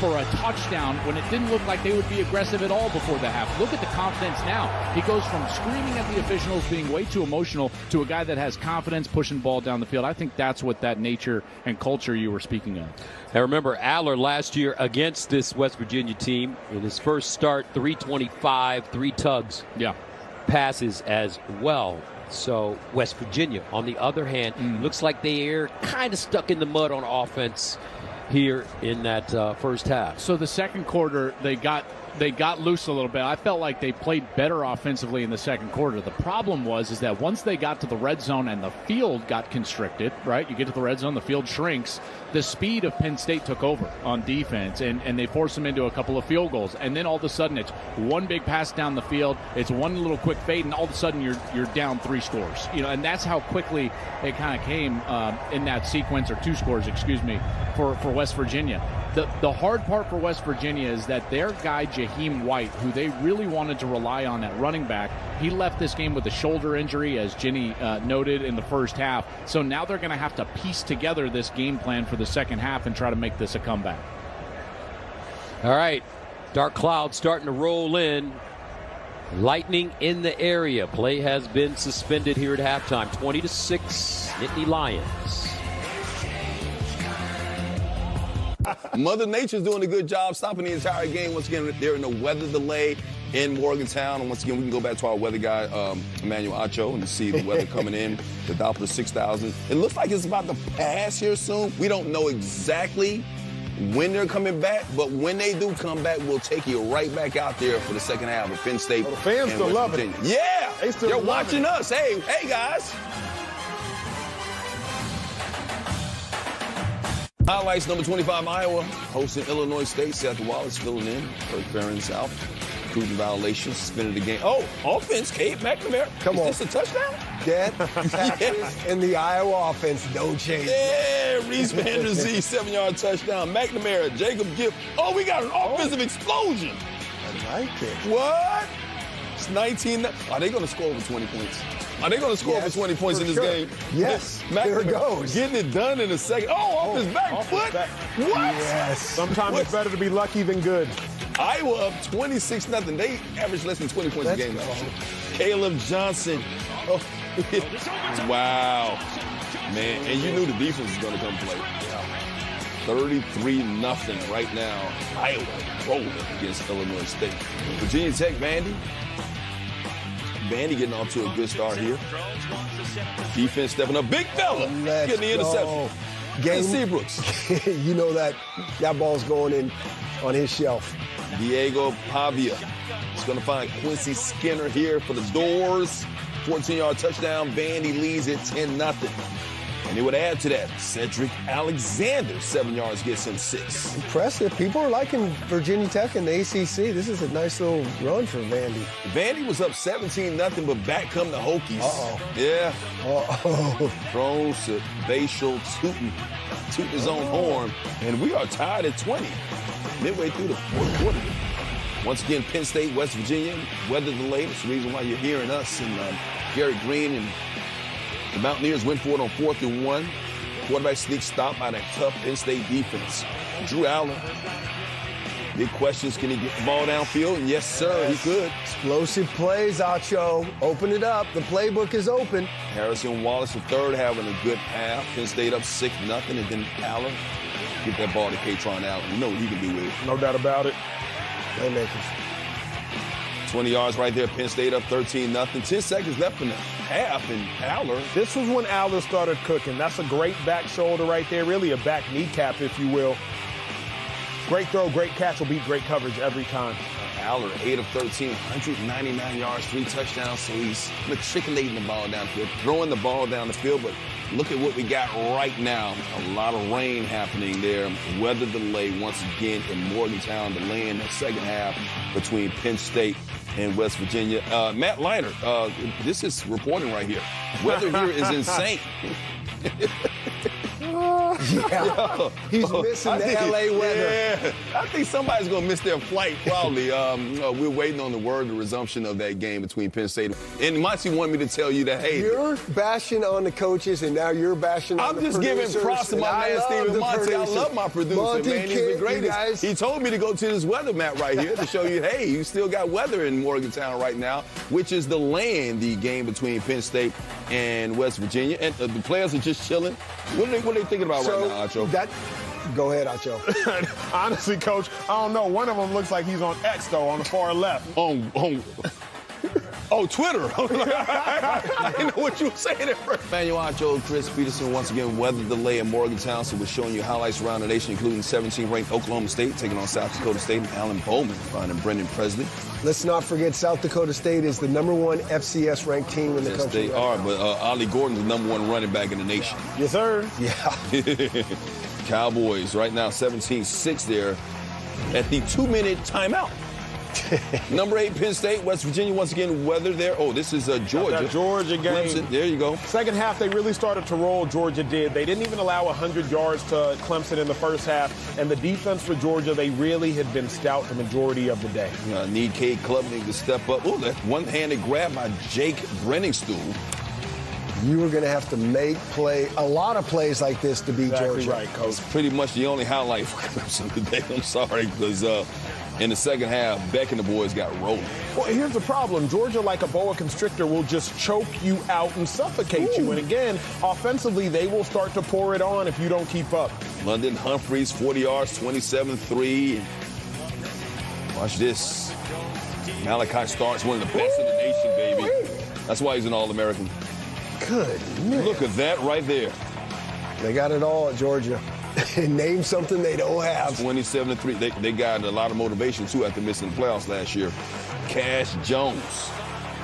for a touchdown when it didn't look like they would be aggressive at all before the half. Look at the confidence now. He goes from screaming at the officials, being way too emotional, to a guy that has confidence pushing the ball down the field. I think that's what that nature and culture you were speaking of. Now remember, Aller last year against this West Virginia team, in his first start, 325, 3 tugs. Yeah. Passes as well. So West Virginia, on the other hand, looks like they're kind of stuck in the mud on offense here in that first half. So the second quarter, they got loose a little bit. I felt like they played better offensively in the second quarter. The problem was that once they got to the red zone and the field got constricted, right? You get to the red zone, the field shrinks. The speed of Penn State took over on defense, and they forced them into a couple of field goals. And then all of a sudden, it's one big pass down the field. It's one little quick fade, and all of a sudden you're down 3 scores. And that's how quickly it kind of came in that sequence, or 2 scores, excuse me, for West Virginia. The hard part for West Virginia is that their guy, Jaheim White, who they really wanted to rely on at running back, he left this game with a shoulder injury, as Jenny noted in the first half. So now they're going to have to piece together this game plan for the second half and try to make this a comeback. All right, dark clouds starting to roll in. Lightning in the area. Play has been suspended here at halftime. 20-6, Nittany Lions. Mother Nature's doing a good job stopping the entire game. Once again, they're in a weather delay in Morgantown. And once again, we can go back to our weather guy, Emmanuel Acho, and see the weather coming in, the Doppler 6000. It looks like it's about to pass here soon. We don't know exactly when they're coming back, but when they do come back, we'll take you right back out there for the second half of Penn State. Well, the fans still love it. Yeah, they're love watching it. us. Hey guys. Highlights, number 25, Iowa, hosting Illinois State. Seth Wallace filling in. Kirk Ferentz out. Proven violations, suspended the game. Oh, offense, Cade McNamara. Come on. Is this a touchdown? Dead tackles in the Iowa offense don't change. Yeah, Reese Vander Zee, 7-yard touchdown. McNamara, Jacob Gibb. Oh, we got an offensive explosion. I like it. What? It's 19. Are they going to score over 20 points? Are they going to score over 20 points in this game? Yes. There it goes. Getting it done in a second. Oh, off his back foot. What? Yes. Sometimes it's better to be lucky than good. Iowa up 26-0. They averaged less than 20 points a game last year. Caleb Johnson. Oh, wow. Man, and you knew the defense was going to come play. 33-0 right now. Iowa rolling against Illinois State. Virginia Tech, Vandy. Vandy getting off to a good start here. Defense stepping up. Big fella getting the interception. Game Seabrooks. You know that ball's going in on his shelf. Diego Pavia is going to find Quincy Skinner here for the doors. 14-yard touchdown. Vandy leads it 10-0. And they would add to that, Cedric Alexander, 7 yards, gets him 6. Impressive. People are liking Virginia Tech in the ACC. This is a nice little run for Vandy. Vandy was up 17-0, but back come the Hokies. Uh-oh. Yeah. Uh-oh. Throws to Bashal, tooting his own horn. And we are tied at 20, midway through the fourth quarter. Once again, Penn State, West Virginia, weather delay. That's the reason why you're hearing us and Gary Green. And the Mountaineers went for it on 4th and 1. Quarterback sneak stop by that tough Penn State defense. Drew Allen. Big questions, can he get the ball downfield? And yes, sir, he could. Explosive plays, Acho. Open it up. The playbook is open. Harrison Wallace, the third, having a good half. Penn State up 6-0, and then Allen get that ball to Katron Allen. You know what he can do with it. No doubt about it. Playmakers. 20 yards right there. Penn State up 13-0. 10 seconds left in the half, and Aller. This was when Aller started cooking. That's a great back shoulder right there, really a back kneecap, if you will. Great throw, great catch will beat great coverage every time. Aller, 8 of 13, 199 yards, 3 touchdowns. So he's matriculating the ball down the field, throwing the ball down the field. But look at what we got right now. A lot of rain happening there. Weather delay once again in Morgantown, delaying the second half between Penn State and West Virginia. Matt Leinart, this is reporting right here. Weather here is insane. Yeah. He's missing the LA weather. Yeah. I think somebody's going to miss their flight, probably. We're waiting on the resumption of that game between Penn State. And Monty wanted me to tell you that, hey. You're bashing on the coaches, and now you're bashing on the producers. I'm just giving props to my man, Stephen Monty. I love my producer, man. He's the greatest. He told me to go to this weather map right here to show you, hey, you still got weather in Morgantown right now, which is the game between Penn State and West Virginia. And the players are just chilling. What are they thinking about right now, Acho? Go ahead, Acho. Honestly, Coach, I don't know. One of them looks like he's on X, though, on the far left. Oh, Twitter. I didn't know what you were saying at first. Manuel Acho, Chris Peterson, once again, weather delay in Morgantown. So we're showing you highlights around the nation, including 17th-ranked Oklahoma State taking on South Dakota State and Alan Bowman finding Brendan Presley. Let's not forget South Dakota State is the #1 FCS-ranked team in the country. They are, but Ollie Gordon's the #1 running back in the nation. Yes, sir. Yeah. Cowboys right now 17-6 there at the 2-minute timeout. Number 8, Penn State, West Virginia, once again, weather there. Oh, this is Georgia. That Georgia game. Clemson, there you go. Second half, they really started to roll. Georgia did. They didn't even allow 100 yards to Clemson in the first half. And the defense for Georgia, they really had been stout the majority of the day. Need Cade Klubnik to step up. Oh, that one-handed grab by Jake Brenningstool. You are going to have to make a lot of plays like this to beat Georgia. Right, Coach. That's pretty much the only highlight for Clemson today. I'm sorry, because in the second half, Beck and the boys got rolling. Well, here's the problem. Georgia, like a boa constrictor, will just choke you out and suffocate you. And again, offensively, they will start to pour it on if you don't keep up. London Humphreys, 40 yards, 27-3. Watch this. Malachi Starks, one of the best in the nation, baby. That's why he's an All-American. Good man. Look at that right there. They got it all at Georgia. Name something they don't have. 27-3. They got a lot of motivation, too, after missing the playoffs last year. Cash Jones.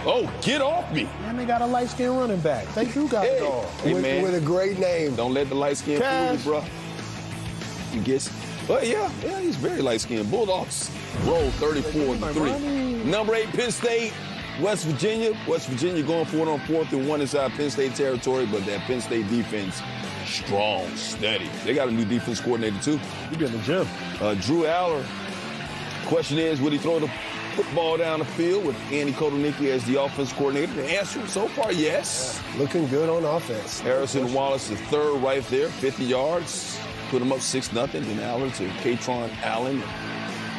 Oh, get off me. And they got a light-skinned running back. They do got it all. Hey, with a great name. Don't let the light skin fool you, bro. He gets. Well, yeah, he's very light-skinned. Bulldogs roll 34-3. Number 8, Penn State, West Virginia. West Virginia going for it on 4th and 1 inside Penn State territory, but that Penn State defense, strong, steady. They got a new defense coordinator, too. He be in the gym. Drew Aller. Question is, would he throw the football down the field with Andy Kotelnicki as the offense coordinator? The answer so far, yes. Yeah, looking good on offense. Harrison Wallace, the third right there, 50 yards. Put him up 6-0. Then Aller to Katron Allen.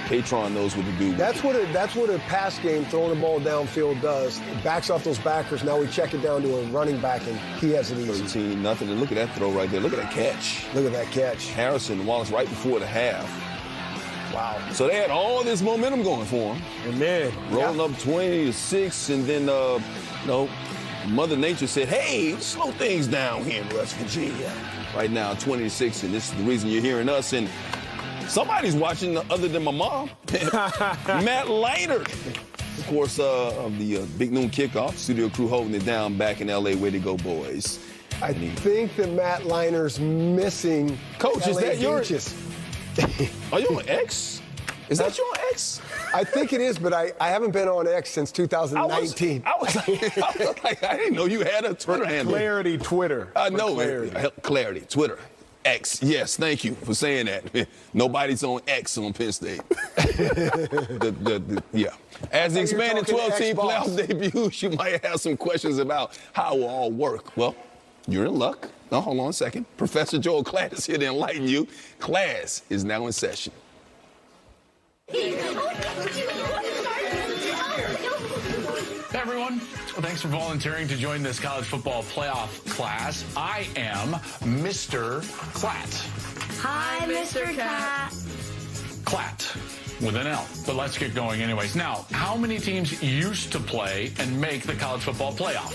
Katron knows what to do. That's what a pass game, throwing the ball downfield does. It backs off those backers. Now we check it down to a running back, and he has it easy. 13-0. And look at that throw right there. Look at that catch. Look at that catch. Harrison Wallace right before the half. Wow. So they had all this momentum going for them. And then rolling up 20-6, and then Mother Nature said, "Hey, slow things down here in West Virginia." Right now, 20-6, and this is the reason you're hearing us. And somebody's watching other than my mom, Matt Leiter. Of course, of the Big Noon Kickoff, studio crew holding it down back in L.A. Way to go, boys. I think that Matt Leiner's missing. Coach, is that yours? Beaches. Are you on X? Is that your X? I think it is, but I haven't been on X since 2019. I was like, I didn't know you had a Twitter handle. Clarity Twitter. I know. Clarity Twitter. X. Yes, thank you for saying that. Nobody's on X on Penn State. Yeah. As the expanding 12-team playoff debuts, you might have some questions about how it will all work. Well, you're in luck. Now, hold on a second. Professor Joel Klatt is here to enlighten you. Class is now in session. Hey, everyone. Well, thanks for volunteering to join this college football playoff class. I am Mr. Klatt. Hi, Mr. Klatt. Klatt with an L. But let's get going anyways. Now, how many teams used to play and make the college football playoff?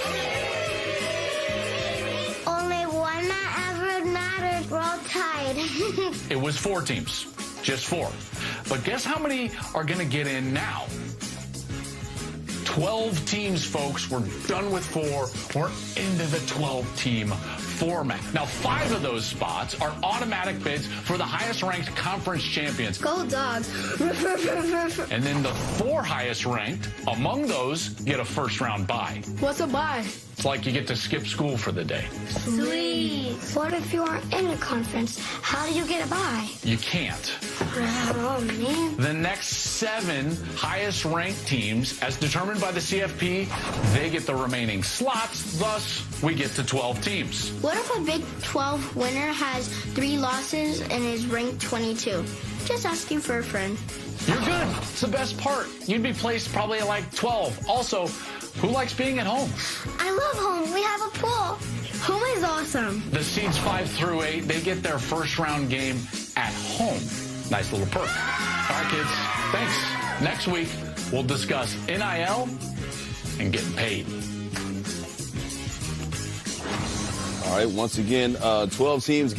Only one that ever mattered. We're all tied. It was 4 teams. Just 4. But guess how many are going to get in now? 12 teams, folks. We're done with 4. We're into the 12-team format. Now, 5 of those spots are automatic bids for the highest-ranked conference champions. Go Dogs. And then the 4 highest-ranked among those get a first-round bye. What's a bye? It's like you get to skip school for the day. Sweet. What if you aren't in a conference? How do you get by? You can't. Oh, man. The next 7 highest ranked teams, as determined by the CFP, they get the remaining slots. Thus, we get to 12 teams. What if a Big 12 winner has 3 losses and is ranked 22? Just asking for a friend. You're good. It's the best part. You'd be placed probably at like 12. Also, who likes being at home? I love home. We have a pool. Home is awesome. The seeds 5 through 8, they get their first round game at home. Nice little perk. All right, kids. Thanks. Next week, we'll discuss NIL and getting paid. All right, once again, 12 teams.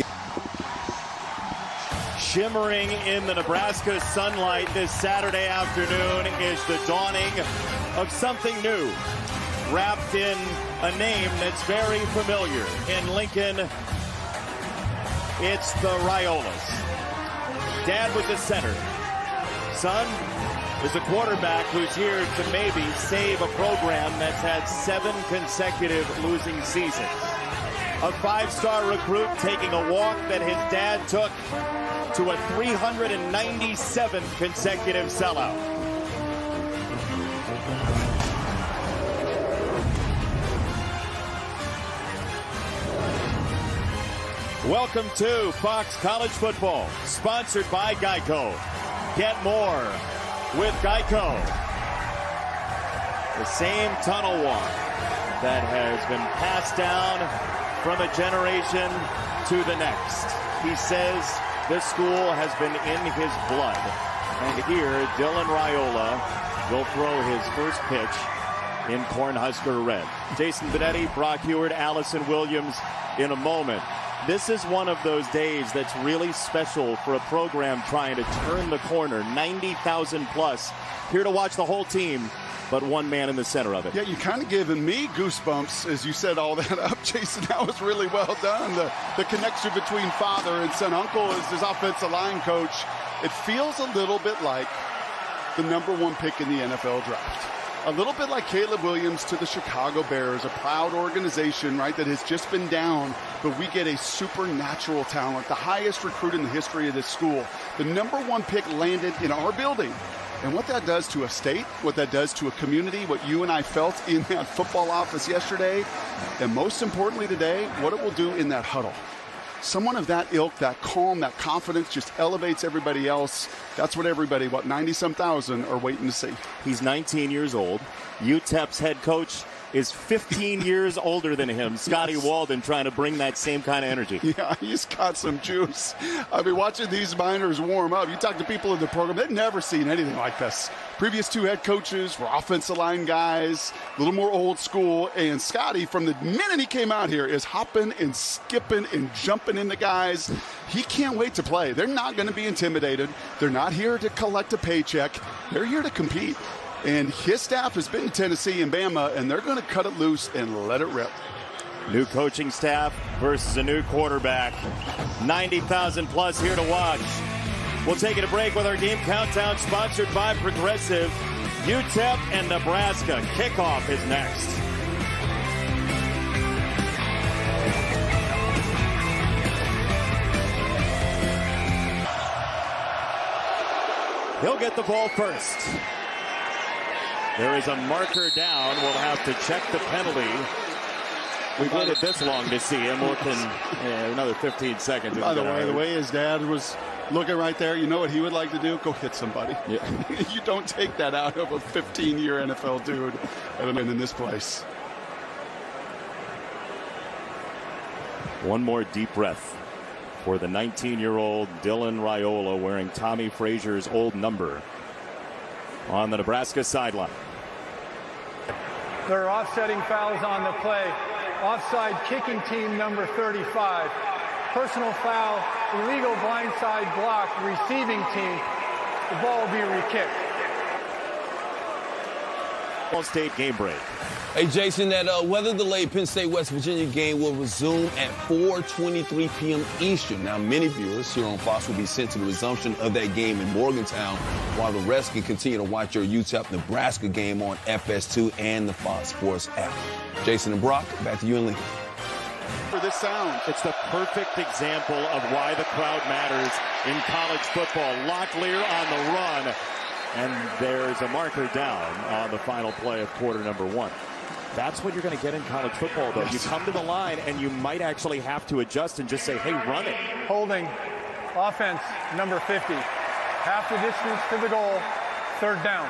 Shimmering in the Nebraska sunlight this Saturday afternoon is the dawning of something new, wrapped in a name that's very familiar. In Lincoln, it's the Raiolas. Dad was the center. Son is a quarterback who's here to maybe save a program that's had 7 consecutive losing seasons. A 5-star recruit taking a walk that his dad took to a 397th consecutive sellout. Welcome to Fox College Football, sponsored by Geico. Get more with Geico. The same tunnel walk that has been passed down from a generation to the next. He says this school has been in his blood. And here, Dylan Raiola will throw his first pitch in Cornhusker red. Jason Benetti, Brock Heward, Allison Williams in a moment. This is one of those days that's really special for a program trying to turn the corner. 90,000 plus here to watch the whole team, but one man in the center of it. Yeah, you kind of given me goosebumps as you said all that up, Jason. That was really well done. The connection between father and son. Uncle is his offensive line coach. It feels a little bit like the #1 pick in the NFL draft. A little bit like Caleb Williams to the Chicago Bears, a proud organization, right, that has just been down, but we get a supernatural talent, the highest recruit in the history of this school. The #1 pick landed in our building. And what that does to a state, what that does to a community, what you and I felt in that football office yesterday, and most importantly today, what it will do in that huddle. Someone of that ilk, that calm, that confidence just elevates everybody else. That's what everybody, 90-some thousand, are waiting to see. He's 19 years old. UTEP's head coach is 15 years older than him. Scotty Walden trying to bring that same kind of energy. Yeah, he's got some juice. I've been watching these minors warm up. You talk to people in the program, they've never seen anything like this. Previous 2 head coaches were offensive line guys, a little more old school. And Scotty, from the minute he came out here, is hopping and skipping and jumping into guys. He can't wait to play. They're not going to be intimidated. They're not here to collect a paycheck. They're here to compete. And his staff has been to Tennessee and Bama, and they're going to cut it loose and let it rip. New coaching staff versus a new quarterback. 90,000 plus here to watch. We'll take it a break with our game countdown sponsored by Progressive. UTEP and Nebraska. Kickoff is next. He'll get the ball first. There is a marker down. We'll have to check the penalty. We've waited this long to see him. Looking another 15 seconds. By the way his dad was looking right there, you know what he would like to do? Go hit somebody. Yeah. You don't take that out of a 15-year NFL dude in this place. One more deep breath for the 19-year-old Dylan Raiola, wearing Tommy Frazier's old number on the Nebraska sideline. There are offsetting fouls on the play. Offside kicking team number 35. Personal foul, illegal blindside block, receiving team. The ball will be re-kicked. Penn State game break. Hey, Jason, that weather-delayed Penn State-West Virginia game will resume at 4:23 p.m. Eastern. Now, many viewers here on Fox will be sent to the resumption of that game in Morgantown, while the rest can continue to watch your UTEP-Nebraska game on FS2 and the Fox Sports app. Jason and Brock, back to you and Lee. For this sound, It's the perfect example of why the crowd matters in college football. Locklear on the run, and there's a marker down on the final play of quarter number 1. That's what you're going to get in college football, though. You come to the line, and you might actually have to adjust and just say, hey, run it. Holding. Offense, number 50. Half the distance to the goal. 3rd down.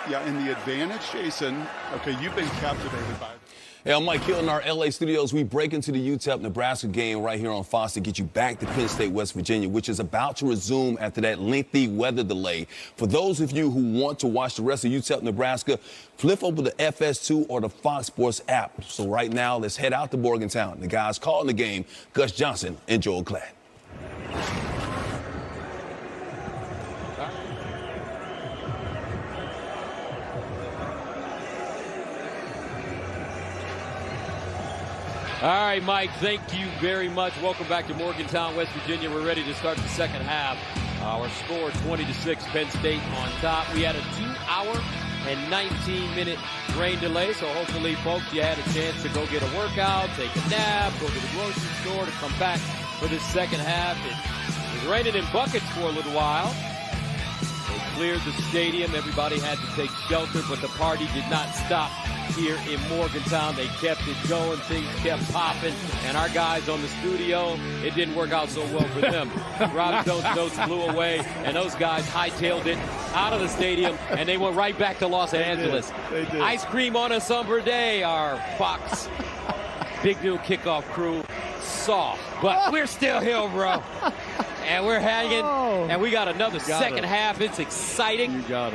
yeah, and the advantage, Jason, okay, you've been captivated by it. Hey, I'm Mike Hill in our LA studios. We break into the UTEP-Nebraska game right here on Fox to get you back to Penn State, West Virginia, which is about to resume after that lengthy weather delay. For those of you who want to watch the rest of UTEP-Nebraska, flip over to FS2 or the Fox Sports app. So right now, let's head out to Morgantown. The guys calling the game, Gus Johnson and Joel Klatt. All right, Mike, thank you very much. Welcome back to Morgantown, West Virginia. We're ready to start the second half. Our score 20-6, Penn State on top. We had a 2-hour and 19-minute rain delay, so hopefully, folks, you had a chance to go get a workout, take a nap, go to the grocery store to come back for this second half. It was raining in buckets for a little while. They cleared the stadium. Everybody had to take shelter, but the party did not stop here in Morgantown. They kept it going. Things kept popping. And our guys on the studio, it didn't work out so well for them. Rob Jones' notes blew away, and those guys hightailed it out of the stadium, and they went right back to Los Angeles. They did. Ice cream on a summer day, our Fox Big Noon kickoff crew saw. But we're still here, bro. And we're hanging, and we got another second half. It's exciting. You got it.